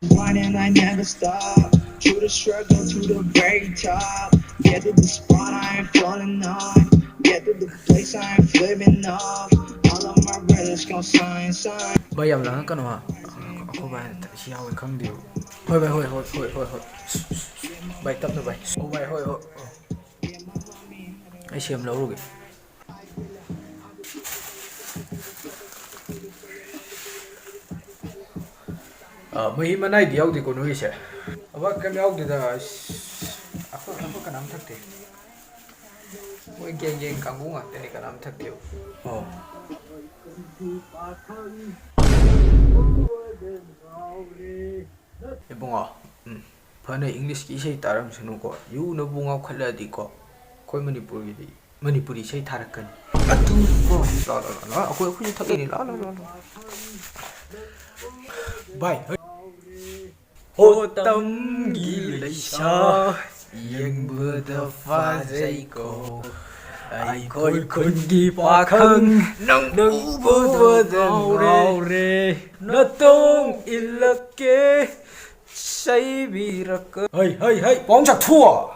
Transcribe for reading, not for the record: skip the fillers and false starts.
And I never stop. Through the struggle to the very top. Get to the spot I ain't falling on. Get to the place I ain't flipping off. All of my brothers gon' sign. Bay am lang kano ha. Ako bay siya ko khang diu. Hoi bay hoi. Bay tap na bay. Oh bay hoi. Ai siam lo rugi. Mahi manai di yaudi ko noi se. Aba kam yaudi da apa kanam thakte. Moi geng kangu nga teni kanam thakte. Oh. Bunga. Phane English ki sei taram sunu ko. Yu na bunga khala di ko. Koi Manipuri sei tharakan. Atu ko la. Aku thak ni la. Bye. Hồ tâm ghi lấy xa yên bữa tờ pha dây cổ ai khôi khôn ghi pha khăn nâng bữa tờ ngào rê nó tung in lạc kê say bị rạc cơ hey bóng chặt thua